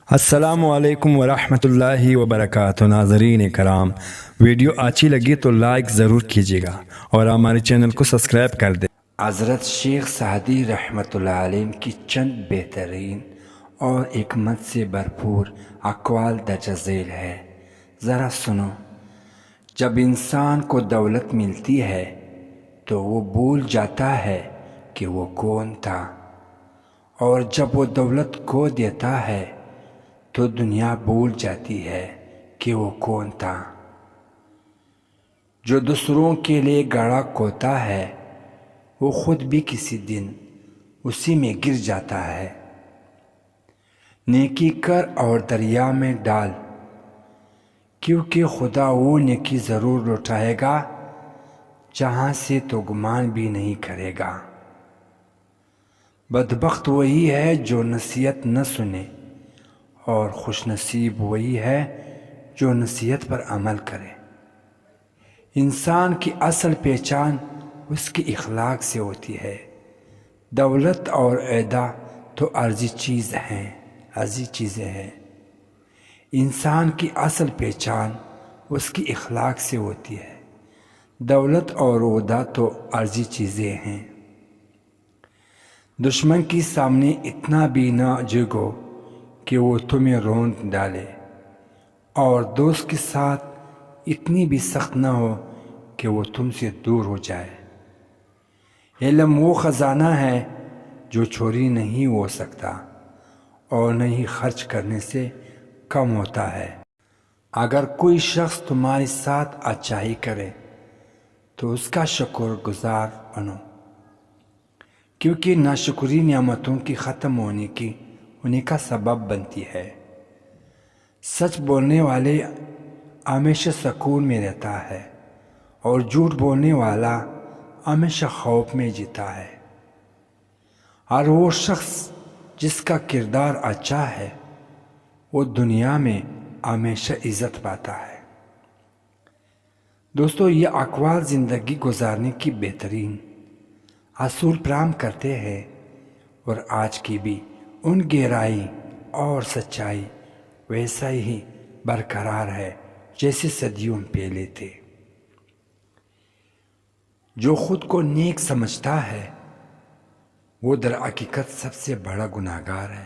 السلام علیکم ورحمۃ اللہ وبرکاتہ۔ ناظرین کرام، ویڈیو اچھی لگی تو لائک ضرور کیجیے گا اور ہمارے چینل کو سبسکرائب کر دیں۔ حضرت شیخ سعدی رحمۃ اللہ علیہ کی چند بہترین اور حکمت سے بھرپور اقوال درج ذیل ہے، ذرا سنو۔ جب انسان کو دولت ملتی ہے تو وہ بھول جاتا ہے کہ وہ کون تھا، اور جب وہ دولت کھو دیتا ہے تو دنیا بھول جاتی ہے کہ وہ کون تھا۔ جو دوسروں کے لیے گڑھا کھوتا ہے وہ خود بھی کسی دن اسی میں گر جاتا ہے۔ نیکی کر اور دریا میں ڈال، کیونکہ خدا وہ نیکی ضرور لوٹائے گا جہاں سے تو گمان بھی نہیں کرے گا۔ بدبخت وہی ہے جو نصیحت نہ سنے، اور خوش نصیب وہی ہے جو نصیحت پر عمل کرے۔ انسان کی اصل پہچان اس کے اخلاق سے ہوتی ہے۔ دولت اور عہدہ تو عارضی چیزیں ہیں۔ انسان کی اصل پہچان اس کی اخلاق سے ہوتی ہے۔ دولت اور عہدہ تو عارضی چیزیں ہیں۔ دشمن کے سامنے اتنا بھی نہ جھکو کہ وہ تمہیں رونق ڈالے، اور دوست کے ساتھ اتنی بھی سخت نہ ہو کہ وہ تم سے دور ہو جائے۔ علم وہ خزانہ ہے جو چوری نہیں ہو سکتا اور نہ ہی خرچ کرنے سے کم ہوتا ہے۔ اگر کوئی شخص تمہارے ساتھ اچھائی کرے تو اس کا شکر گزار بنو، کیونکہ ناشکری نعمتوں کی ختم ہونے کا سبب بنتی ہے۔ سچ بولنے والے ہمیشہ سکون میں رہتا ہے، اور جھوٹ بولنے والا ہمیشہ خوف میں جیتا ہے۔ اور وہ شخص جس کا کردار اچھا ہے وہ دنیا میں ہمیشہ عزت پاتا ہے۔ دوستو، یہ اقوال زندگی گزارنے کی بہترین اصول فراہم کرتے ہیں، اور آج کی بھی ان گہرائی اور سچائی ویسا ہی برقرار ہے جیسے صدیوں پہلے تھے۔ جو خود کو نیک سمجھتا ہے وہ در حقیقت سب سے بڑا گناہگار ہے۔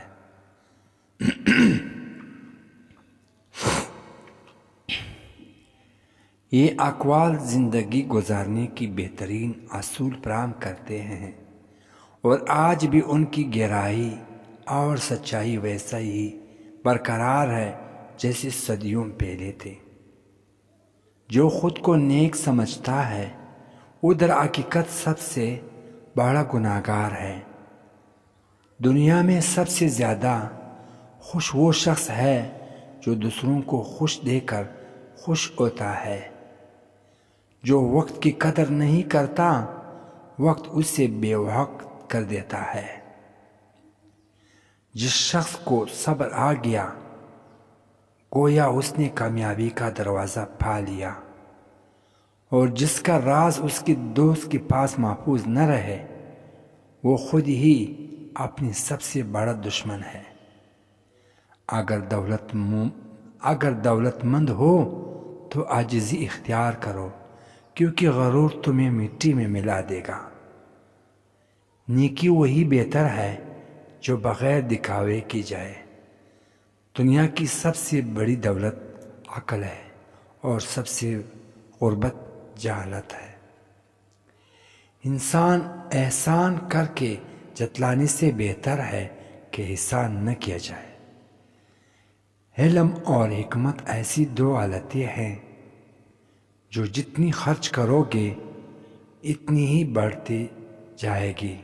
یہ اقوال زندگی گزارنے کی بہترین اصول فراہم کرتے ہیں، اور آج بھی ان کی گہرائی اور سچائی ویسا ہی برقرار ہے جیسے صدیوں پہلے تھے۔ جو خود کو نیک سمجھتا ہے وہ در حقیقت سب سے بڑا گناہگار ہے۔ دنیا میں سب سے زیادہ خوش وہ شخص ہے جو دوسروں کو خوش دے کر خوش ہوتا ہے۔ جو وقت کی قدر نہیں کرتا، وقت اسے بے وقت کر دیتا ہے۔ جس شخص کو صبر آ گیا گویا اس نے کامیابی کا دروازہ پا لیا، اور جس کا راز اس کے دوست کے پاس محفوظ نہ رہے وہ خود ہی اپنی سب سے بڑا دشمن ہے۔ اگر دولت مند ہو تو عاجزی اختیار کرو، کیونکہ غرور تمہیں مٹی میں ملا دے گا۔ نیکی وہی بہتر ہے جو بغیر دکھاوے کی جائے۔ دنیا کی سب سے بڑی دولت عقل ہے، اور سب سے غربت جہالت ہے۔ انسان احسان کر کے جتلانے سے بہتر ہے کہ احسان نہ کیا جائے۔ علم اور حکمت ایسی دو حالتیں ہیں جو جتنی خرچ کرو گے اتنی ہی بڑھتی جائے گی۔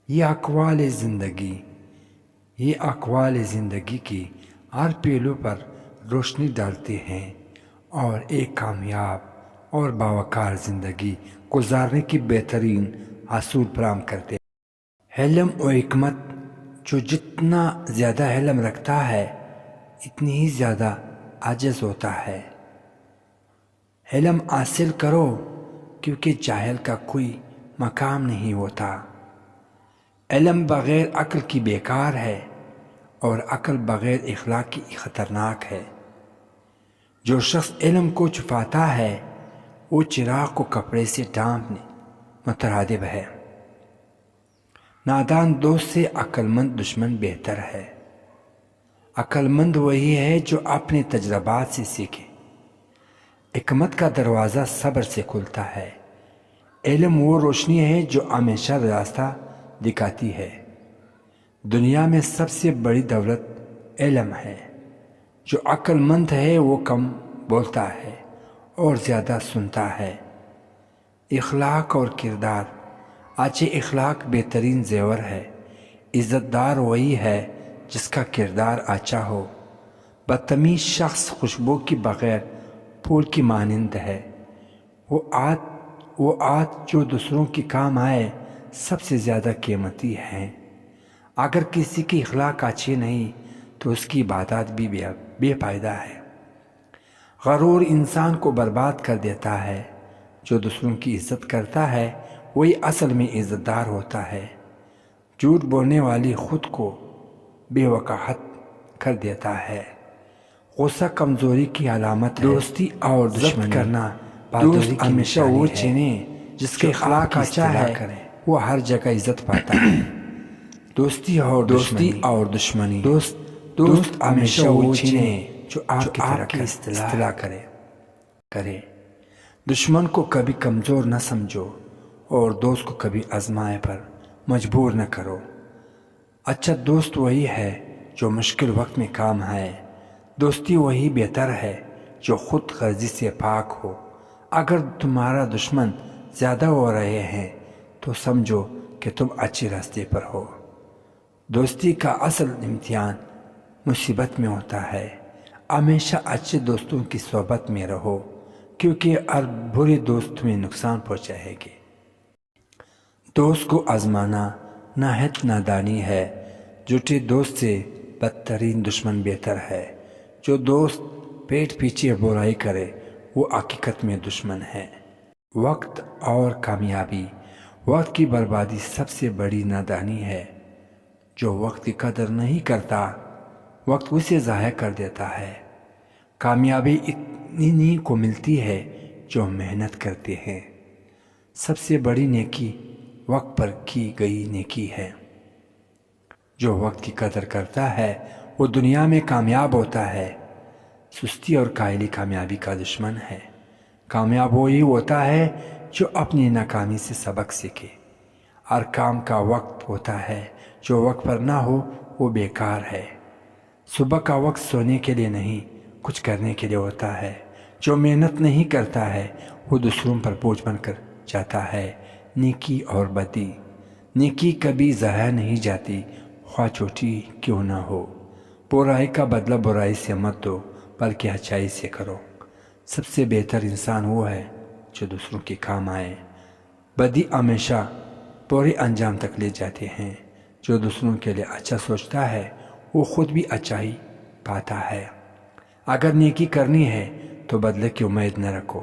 یہ اقوال زندگی کی ہر پہلو پر روشنی ڈالتے ہیں، اور ایک کامیاب اور باوقار زندگی گزارنے کی بہترین اصول فراہم کرتے ہیں۔ علم و حکمت، جو جتنا زیادہ علم رکھتا ہے اتنی ہی زیادہ عاجز ہوتا ہے۔ علم حاصل کرو، کیونکہ جاہل کا کوئی مقام نہیں ہوتا۔ علم بغیر عقل کی بیکار ہے، اور عقل بغیر اخلاق کی خطرناک ہے۔ جو شخص علم کو چھپاتا ہے وہ چراغ کو کپڑے سے ڈھانپنے مترادف ہے۔ نادان دوست سے عقل مند دشمن بہتر ہے۔ عقل مند وہی ہے جو اپنے تجربات سے سیکھے۔ حکمت کا دروازہ صبر سے کھلتا ہے۔ علم وہ روشنی ہے جو ہمیشہ راستہ دکھاتی ہے۔ دنیا میں سب سے بڑی دولت علم ہے۔ جو عقل مند ہے وہ کم بولتا ہے اور زیادہ سنتا ہے۔ اخلاق اور کردار۔ اچھے اخلاق بہترین زیور ہے۔ عزت دار وہی ہے جس کا کردار اچھا ہو۔ بدتمیز شخص خوشبو کے بغیر پھول کی مانند ہے۔ وہ آت جو دوسروں کے کام آئے سب سے زیادہ قیمتی ہے۔ اگر کسی کی اخلاق اچھی نہیں تو اس کی عبادات بھی بے فائدہ ہے۔ غرور انسان کو برباد کر دیتا ہے۔ جو دوسروں کی عزت کرتا ہے وہی اصل میں عزت دار ہوتا ہے۔ جھوٹ بولنے والی خود کو بے وقاحت کر دیتا ہے۔ غصہ کمزوری کی علامت ہے۔ دوستی اور دشمنی کرنا دوست ہمیشہ وہ چنے جس کے اخلاق اچھا ہے وہ ہر جگہ عزت پاتا ہے۔ دوستی اور دشمنی۔ دوست ہمیشہ وہ چنے جو آپ کی اصلاح کرے۔ دشمن کو کبھی کمزور نہ سمجھو اور دوست کو کبھی آزمائے پر مجبور نہ کرو۔ اچھا دوست وہی ہے جو مشکل وقت میں کام آئے۔ دوستی وہی بہتر ہے جو خود غرضی سے پاک ہو۔ اگر تمہارا دشمن زیادہ ہو رہے ہیں تو سمجھو کہ تم اچھے راستے پر ہو۔ دوستی کا اصل امتحان مصیبت میں ہوتا ہے۔ ہمیشہ اچھے دوستوں کی صحبت میں رہو کیونکہ ہر برے دوست تمہیں نقصان پہنچائے گے۔ دوست کو آزمانا نہایت نادانی ہے۔ جھوٹے دوست سے بدترین دشمن بہتر ہے۔ جو دوست پیٹ پیچھے برائی کرے وہ حقیقت میں دشمن ہے۔ وقت اور کامیابی۔ وقت کی بربادی سب سے بڑی نادانی ہے۔ جو وقت کی قدر نہیں کرتا وقت اسے ضائع کر دیتا ہے۔ کامیابی انہی کو ملتی ہے جو محنت کرتے ہیں۔ سب سے بڑی نیکی وقت پر کی گئی نیکی ہے۔ جو وقت کی قدر کرتا ہے وہ دنیا میں کامیاب ہوتا ہے۔ سستی اور کاہلی کامیابی کا دشمن ہے۔ کامیاب وہی ہوتا ہے جو اپنی ناکامی سے سبق سیکھے۔ ہر کام کا وقت ہوتا ہے، جو وقت پر نہ ہو وہ بیکار ہے۔ صبح کا وقت سونے کے لیے نہیں کچھ کرنے کے لیے ہوتا ہے۔ جو محنت نہیں کرتا ہے وہ دوسروں پر بوجھ بن کر جاتا ہے۔ نیکی اور بدی۔ نیکی کبھی ضائع نہیں جاتی خواہ چھوٹی کیوں نہ ہو۔ برائی کا بدلہ برائی سے مت دو بلکہ اچھائی سے کرو۔ سب سے بہتر انسان وہ ہے جو دوسروں کے کام آئے۔ بدی ہمیشہ برے انجام تک لے جاتے ہیں۔ جو دوسروں کے لیے اچھا سوچتا ہے وہ خود بھی اچھا ہی پاتا ہے۔ اگر نیکی کرنی ہے تو بدلے کی امید نہ رکھو۔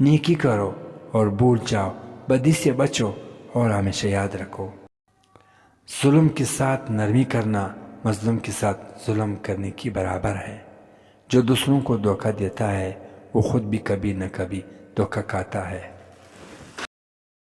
نیکی کرو اور بھول جاؤ، بدی سے بچو اور ہمیشہ یاد رکھو، ظلم کے ساتھ نرمی کرنا مظلوم کے ساتھ ظلم کرنے کی برابر ہے۔ جو دوسروں کو دھوکہ دیتا ہے وہ خود بھی کبھی نہ کبھی دھوکہ کھاتا ہے۔